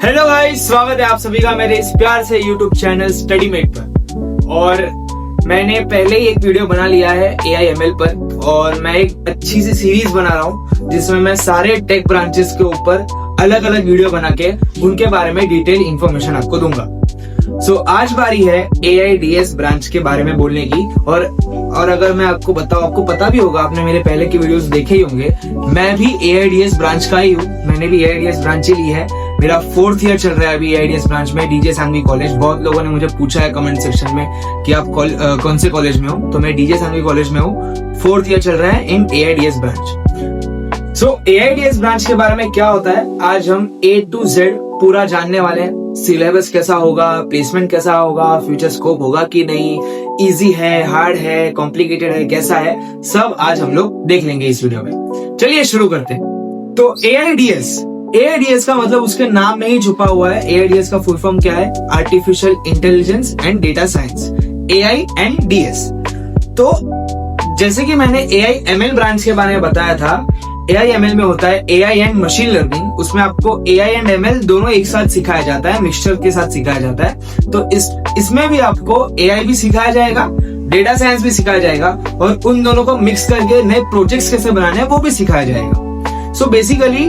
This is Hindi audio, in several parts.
हेलो गाइस, स्वागत है आप सभी का मेरे इस प्यार से यूट्यूब चैनल स्टडीमेट पर। और मैंने पहले ही एक वीडियो बना लिया है AIML पर, और मैं एक अच्छी सी सीरीज बना रहा हूँ जिसमें मैं सारे टेक ब्रांचेस के ऊपर अलग अलग वीडियो बना के उनके बारे में डिटेल इंफॉर्मेशन आपको दूंगा। आज बारी है AIDS ब्रांच के बारे में बोलने की। और अगर मैं आपको बताऊं, आपको पता भी होगा, आपने मेरे पहले के वीडियोस देखे ही होंगे, मैं भी AIDS ब्रांच का ही हूँ। मैंने भी AIDS ब्रांच ही ली है। मेरा 4th ईयर चल रहा है अभी AIDS ब्रांच में, DJ सांघवी कॉलेज। बहुत लोगों ने मुझे पूछा है कमेंट सेक्शन में कि आप कौन से कॉलेज में हो, तो मैं DJ सांघवी कॉलेज में हूँ। 4th ईयर चल रहा है इन AIDS ब्रांच। AIDS ब्रांच के बारे में क्या होता है, आज हम A to Z पूरा जानने वाले हैं। सिलेबस कैसा होगा, प्लेसमेंट कैसा होगा, फ्यूचर स्कोप होगा कि नहीं, इजी है, हार्ड है, कॉम्प्लिकेटेड है, कैसा है, सब आज हम लोग देख लेंगे इस वीडियो में। चलिए शुरू करते हैं। तो AIDS का मतलब उसके नाम में ही छुपा हुआ है। AIDS का फुल फॉर्म क्या है? Artificial intelligence and data science, AIMDS। तो जैसे कि मैंने AIML ब्रांच के बारे में बताया था, AIML में होता है AI एंड मशीन लर्निंग। उसमें आपको AI एंड ML दोनों एक साथ सिखाया जाता है, मिक्सचर के साथ सिखाया जाता है। तो इसमें भी आपको AI भी सिखाया जाएगा, डेटा साइंस भी सिखाया जाएगा, और उन दोनों को मिक्स करके नए प्रोजेक्ट्स कैसे बनाने हैं वो भी सिखाया जाएगा। So basically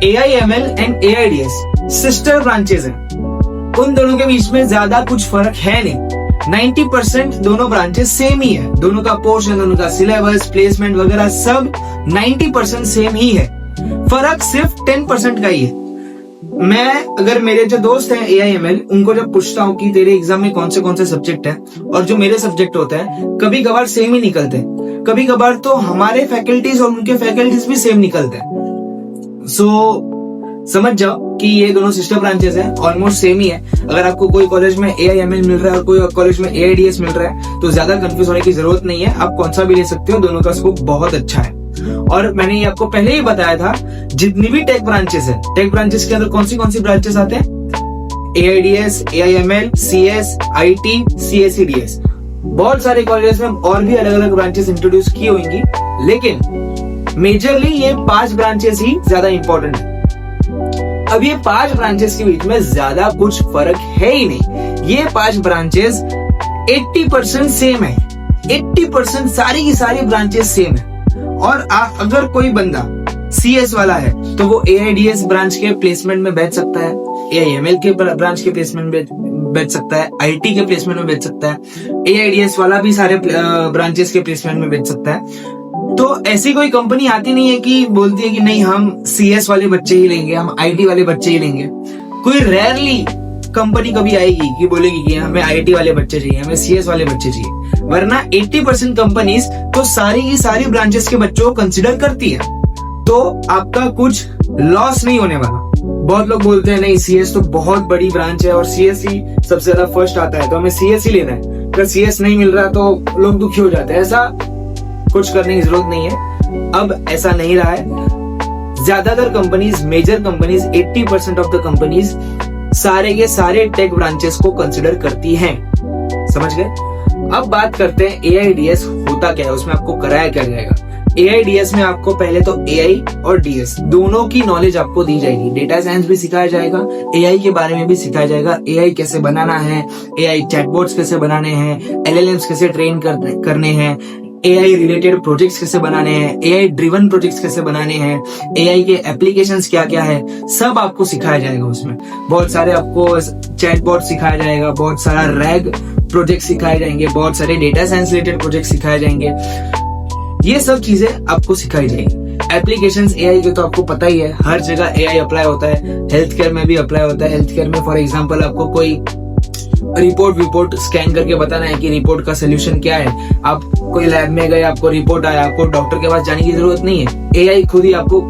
AIML and AIDS sister branches हैं। उन दोनों के बीच में ज्यादा कुछ फर्क है नहीं। 90% दोनों ब्रांचेस सेम ही है। दोनों का पोर्शन, दोनों का सिलेबस, प्लेसमेंट वगैरह सब 90% सेम ही है। फर्क सिर्फ 10% का ही है। मैं अगर मेरे जो दोस्त हैं AIML, उनको जब पूछता हूँ कि तेरे एग्जाम में कौन से सब्जेक्ट है, और जो मेरे सब्जेक्ट होते हैं, कभी कभार सेम ही निकलते हैं, कभी कभार तो हमारे फैकल्टीज और उनके फैकल्टीज भी सेम निकलते हैं। समझ जाओ कि ये दोनों सिस्टर ब्रांचेस हैं, ऑलमोस्ट सेम ही है। अगर आपको कोई कॉलेज में AIML मिल रहा है और कोई कॉलेज में AIDS मिल रहा है, तो ज्यादा कंफ्यूज होने की जरूरत नहीं है। आप कौन सा भी ले सकते हो, दोनों का स्कोप बहुत अच्छा है। और मैंने ये आपको पहले ही बताया था, जितनी भी टेक ब्रांचेस है, टेक ब्रांचेस के अंदर कौन सी ब्रांचेस आते हैं? AIDS, AIML, CS, IT, CSEDS। बहुत सारे कॉलेज में और भी अलग अलग ब्रांचेस इंट्रोड्यूस की होंगी, लेकिन मेजरली ये 5 ब्रांचेस ही ज्यादा इंपॉर्टेंट है। अब ये 5 ब्रांचेस के बीच में ज्यादा कुछ फर्क है ही नहीं। ये 5 ब्रांचेस 80% सेम है। 80% सारी की सारी ब्रांचेस सेम है। और अगर कोई बंदा CS वाला है तो वो AIDS ब्रांच के प्लेसमेंट में बैठ सकता है, AIML के ब्रांच के प्लेसमेंट में बैठ सकता है, IT के प्लेसमेंट में बैठ सकता है, AIDS वाला भी सारे ब्रांचेस के प्लेसमेंट में बैठ सकता है। तो ऐसी कोई कंपनी आती नहीं है कि बोलती है कि नहीं हम CS वाले बच्चे ही लेंगे, हम IT वाले बच्चे ही लेंगे। कोई रेयरली कंपनी कभी आएगी कि बोलेगी कि हमें IT वाले बच्चे चाहिए, हमें CS वाले बच्चे चाहिए। वरना 80% कंपनीज तो सारी की सारी ब्रांचेस के बच्चों को कंसिडर करती है। तो आपका कुछ लॉस नहीं होने वाला। बहुत लोग बोलते हैं नहीं CS तो बहुत बड़ी ब्रांच है और CS ही सबसे ज्यादा फर्स्ट आता है, तो हमें CS ही लेना है। अगर CS नहीं मिल रहा तो लोग दुखी हो जाते हैं। ऐसा कुछ करने की जरूरत नहीं है। अब ऐसा नहीं रहा है। ज्यादातर companies, major companies, 80% of the companies सारे के सारे टेक ब्रांचेस को कंसिडर करती हैं। समझ गए? अब बात करते हैं AIDS होता क्या है, उसमें आपको कराया क्या जाएगा। AIDS में आपको पहले तो AI और DS दोनों की नॉलेज आपको दी जाएगी। डेटा साइंस भी सिखाया जाएगा, AI के बारे में भी सिखाया जाएगा। AI कैसे बनाना है, AI चैटबॉट्स कैसे बनाने हैं, LLMs कैसे ट्रेन करने हैं, AI रिलेटेड प्रोजेक्ट्स कैसे बनाने हैं, AI ड्रिवन प्रोजेक्ट्स कैसे बनाने हैं, AI के एप्लीकेशंस क्या क्या है, सब आपको सिखाया जाएगा। उसमें बहुत सारे आपको चैटबॉट सिखाया जाएगा, बहुत सारा RAG प्रोजेक्ट सिखाए जाएंगे, बहुत सारे डेटा साइंस रिलेटेड प्रोजेक्ट सिखाए जाएंगे। ये सब चीजें आपको सिखाई जाएगी। एप्लीकेशंस AI के तो आपको पता ही है, हर जगह AI अप्लाई होता है। हेल्थ केयर में भी अप्लाई होता है। हेल्थ केयर में फॉर एग्जाम्पल आपको कोई रिपोर्ट स्कैन करके बताना है कि रिपोर्ट का सोल्यूशन क्या है। आप कोई लैब में गए, आपको रिपोर्ट आया, आपको डॉक्टर के पास जाने की जरूरत नहीं है। AI खुद ही आपको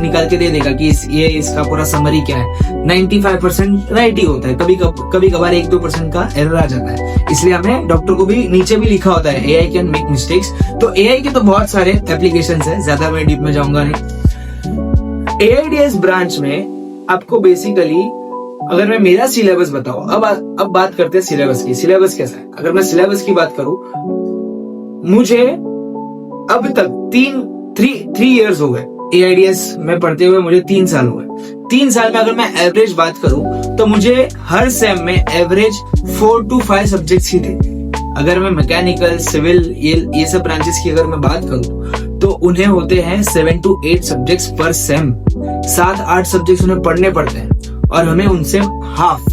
निकाल के दे देगा कि ये इसका पूरा समरी क्या है। 95% राइट ही होता है। कभी कभार 1-2% का एरर आ जाता है। इसलिए हमें डॉक्टर को भी नीचे भी लिखा होता है AI कैन मेक मिस्टेक्स। तो AI के तो बहुत सारे एप्लीकेशंस है, ज्यादा मैं डीप में जाऊंगा नहीं। AIDS ब्रांच में आपको बेसिकली, अगर मैं मेरा सिलेबस बताऊं, अब बात करते हैं सिलेबस की। सिलेबस कैसा है? अगर मैं सिलेबस की बात करूं, मुझे अब तक 3 इयर्स हो गए AIDS में पढ़ते हुए मुझे 3 साल हुए। 3 साल में अगर मैं एवरेज बात करूं तो मुझे हर सेम में एवरेज 4 to 5 सब्जेक्ट्स ही थे। अगर मैं मैकेनिकल, सिविल, ये सब ब्रांचेस की अगर मैं बात करूं तो उन्हें होते हैं 7 to 8 सब्जेक्ट्स पर सेम। 7-8 सब्जेक्ट्स उन्हें पढ़ने पड़ते हैं और हमें उनसे हाफ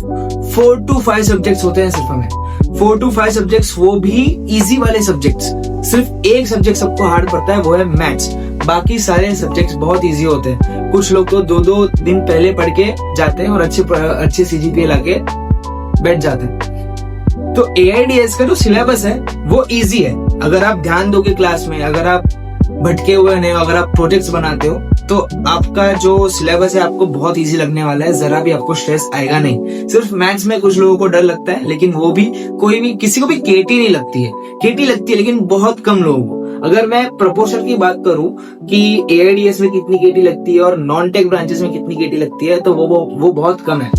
4 to 5 सब्जेक्ट्स होते हैं सिर्फ हमें। 4 to 5 सब्जेक्ट्स, वो भी इजी वाले सब्जेक्ट्स। सिर्फ एक सब्जेक्ट सबको हार्ड पड़ता है, वो है मैथ्स। बाकी सारे सब्जेक्ट्स बहुत इजी होते हैं। कुछ लोग तो 2-2 दिन पहले पढ़ के जाते हैं और अच्छे CGPA लाके बैठ जाते हैं। तो AIDS का जो सिलेबस है वो इजी है। अगर आप ध्यान दोगे क्लास में, अगर आप भटके हुए नहीं हो, अगर आप प्रोजेक्ट्स बनाते हो, तो आपका जो सिलेबस है आपको बहुत इजी लगने वाला है। जरा भी आपको स्ट्रेस आएगा नहीं। सिर्फ मैथ्स में कुछ लोगों को डर लगता है, लेकिन वो भी किसी को भी केटी नहीं लगती है। केटी लगती है लेकिन बहुत कम लोगों को। अगर मैं प्रोपोर्शन की बात करूं कि AIDS में कितनी केटी लगती है और नॉन टेक ब्रांचेस में कितनी केटी लगती है, तो वो बहुत कम है।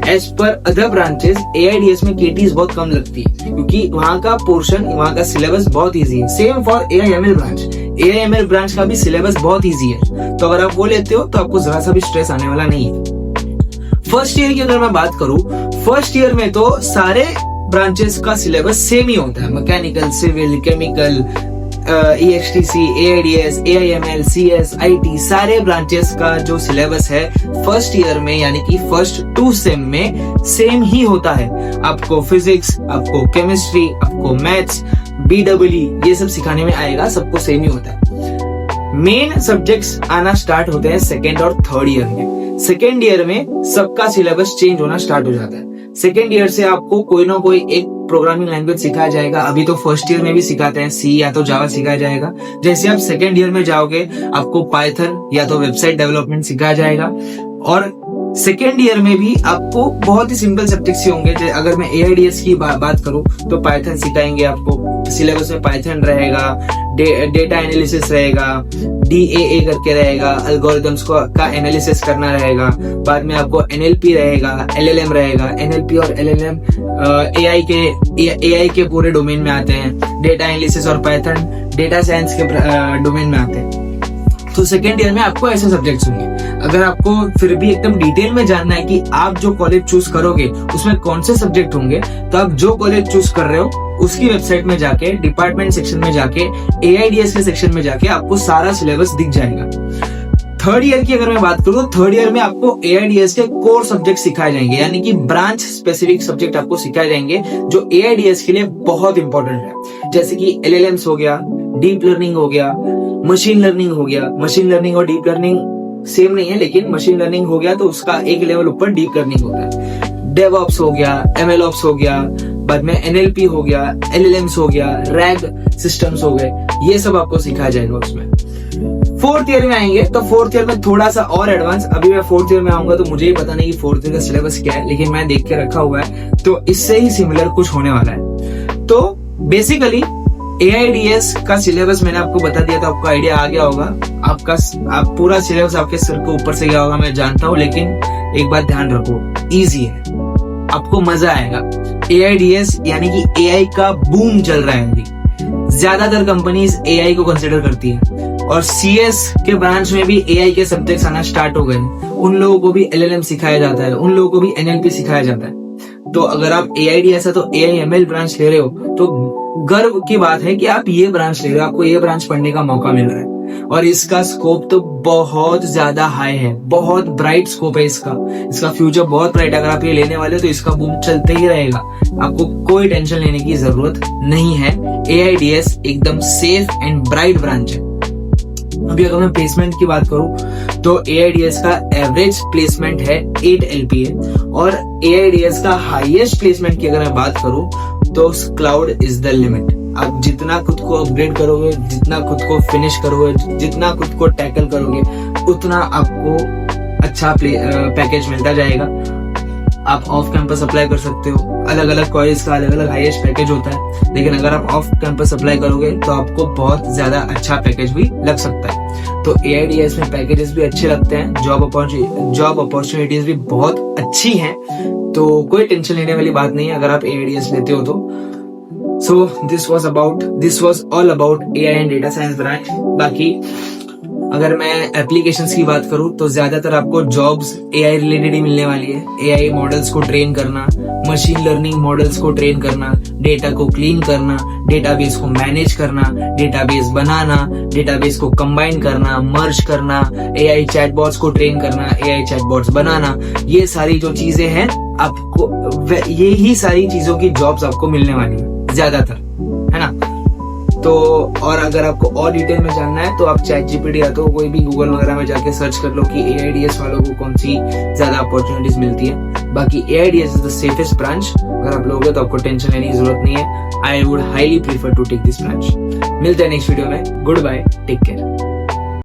As per other branches AIDS में केटीज बहुत कम लगती है, क्योंकि वहाँ का पोर्शन, वहाँ का सिलेबस बहुत इजी है। Same for AIML branch. AIML branch का भी सिलेबस बहुत इजी है। तो अगर आप वो लेते हो तो आपको जरा सा भी स्ट्रेस आने वाला नहीं है। फर्स्ट ईयर की अगर मैं बात करूं, फर्स्ट ईयर में तो सारे ब्रांचेस का सिलेबस सेम ही होता है। Mechanical, civil, chemical, EXTC, AIDS, AIML, CS, IT, सारे ब्रांचेस का जो सिलेबस है फर्स्ट ईयर में, यानी कि फर्स्ट 2 सेम में सेम ही होता है। आपको फिजिक्स, आपको केमिस्ट्री, आपको मैथ्स, BEE ये सब सिखाने में आएगा, सबको सेम ही होता है। मेन सब्जेक्ट्स आना स्टार्ट होते हैं सेकेंड और थर्ड ईयर में। सेकेंड ईयर में सबका सिलेबस चेंज होना स्टार्ट हो जाता है। सेकेंड ईयर से आपको कोई ना कोई एक प्रोग्रामिंग लैंग्वेज सिखाया जाएगा। अभी तो फर्स्ट ईयर में भी सिखाते हैं, C या तो जावा सिखाया जाएगा। जैसे आप सेकेंड ईयर में जाओगे आपको पाइथन या तो वेबसाइट डेवलपमेंट सिखाया जाएगा। और सेकेंड ईयर में भी आपको बहुत ही सिंपल सब्जेक्ट्स ही होंगे। अगर मैं AIDS की बात करूं तो पाइथन सिखाएंगे आपको। सिलेबस में पाइथन रहेगा, डेटा एनालिसिस रहेगा, DAA करके रहेगा, एल्गोरिथम्स का एनालिसिस करना रहेगा। बाद में आपको NLP रहेगा, LLM रहेगा। NLP और LLM AI के पूरे डोमेन में आते हैं। डेटा एनालिसिस और पाइथन डेटा साइंस के डोमेन में आते हैं। तो सेकेंड ईयर में आपको ऐसे सब्जेक्ट्स होंगे। अगर आपको फिर भी एकदम डिटेल में जानना है कि आप जो कॉलेज चूज करोगे उसमें कौन से सब्जेक्ट होंगे, तो आप जो कॉलेज चूज कर रहे हो उसकी वेबसाइट में जाके, डिपार्टमेंट सेक्शन में जाके, AIDS के सेक्शन में जाके आपको सारा सिलेबस दिख जाएगा। थर्ड ईयर की अगर मैं बात करूं तो थर्ड ईयर में आपको AIDS के कोर सब्जेक्ट सिखाए जाएंगे, यानी कि ब्रांच स्पेसिफिक सब्जेक्ट आपको सिखाए जाएंगे जो AIDS के लिए बहुत इंपॉर्टेंट है। जैसे कि LLMs हो गया, डीप लर्निंग हो गया, मशीन लर्निंग हो गया। मशीन लर्निंग और डीप लर्निंग सेम नहीं है, लेकिन मशीन लर्निंग हो गया तो उसका एक लेवल ऊपर डीप लर्निंग होता है। डेवऑप्स हो गया, MLOps हो गया, बाद में NLP हो गया, LLMs हो गया, RAG सिस्टम्स हो गए। ये सब आपको सिखाया जाएगा उसमें। फोर्थ ईयर में आएंगे तो फोर्थ ईयर में थोड़ा सा और एडवांस। अभी मैं फोर्थ ईयर में आऊंगा तो मुझे ही पता नहीं कि फोर्थ ईयर का सिलेबस क्या है, लेकिन मैं देख के रखा हुआ है, तो इससे ही सिमिलर कुछ होने वाला है। तो बेसिकली AIDS का सिलेबस मैंने आपको बता दिया था, आपको आइडिया आ गया होगा। आप पूरा सिलेबस आपके सिर के ऊपर से गया होगा, मैं जानता हूँ, लेकिन एक बात ध्यान रखो, इजी है, आपको मजा आएगा। AIDS यानी कि AI का बूम चल रहा है अभी। ज्यादातर कंपनीज AI को कंसिडर करती है और CS के ब्रांच में भी AI के सब्जेक्ट्स आना स्टार्ट हो गए। उन लोगों को भी LLM सिखाया जाता है, उन लोगों को भी NLP सिखाया जाता है। तो अगर आप AIDS है तो AIML ब्रांच ले रहे हो तो गर्व की बात है कि आप ये ब्रांच ले रहे हो, आपको ये ब्रांच पढ़ने का मौका मिल रहा है। और इसका स्कोप तो बहुत ज्यादा हाई है, बहुत ब्राइट स्कोप है इसका फ्यूचर बहुत ब्राइट। अगर आप ये लेने वाले हो तो इसका बूम चलते ही रहेगा, आपको कोई टेंशन लेने की जरूरत नहीं है। AIDS एकदम सेफ एंड ब्राइट ब्रांच है। अभी अगर मैं प्लेसमेंट की बात करूं तो AIDS का एवरेज प्लेसमेंट है 8 LPA और AIDS का हाईएस्ट प्लेसमेंट की अगर मैं बात करूं तो क्लाउड इज द लिमिट। आप जितना खुद को अपग्रेड करोगे, जितना खुद को फिनिश करोगे, जितना खुद को टैकल करोगे, उतना आपको अच्छा पैकेज मिलता जाएगा। आप ऑफ कैंपस अप्लाई कर सकते हो, अलग अलग कॉलेज का अलग अलग हाईएस्ट पैकेज होता है, लेकिन अगर आप ऑफ कैंपस अप्लाई करोगे तो आपको बहुत ज्यादा अच्छा पैकेज भी लग सकता है। तो AIDS में पैकेजेस भी अच्छे लगते हैं, जॉब अपॉर्चुनिटीज भी बहुत अच्छी हैं, तो कोई टेंशन लेने वाली बात नहीं है अगर आप AIDS लेते हो तो। So this was all about AI and data science branch. बाकी अगर मैं एप्लीकेशंस की बात करूं तो ज्यादातर आपको जॉब्स एआई रिलेटेड ही मिलने वाली है। एआई मॉडल्स को ट्रेन करना, मशीन लर्निंग मॉडल्स को ट्रेन करना, डेटा को क्लीन करना, डेटाबेस को मैनेज करना, डेटाबेस बनाना, डेटाबेस को कंबाइन करना, मर्ज करना, एआई चैटबॉट्स को ट्रेन करना, एआई चैटबॉट्स बनाना, ये सारी जो चीजें हैं आपको, ये ही सारी चीजों की जॉब्स आपको मिलने वाली है ज्यादातर, है ना। तो और अगर आपको और डिटेल में जानना है तो आप ChatGPT या तो कोई भी गूगल वगैरह में जाके सर्च कर लो कि AIDS वालों को कौन सी ज्यादा अपॉर्चुनिटीज मिलती है। बाकी AIDS is the safest branch, अगर आप लोगे तो आपको टेंशन लेने की जरूरत नहीं है। I would highly prefer to take this branch. मिलते हैं नेक्स्ट वीडियो में। Good bye, take care.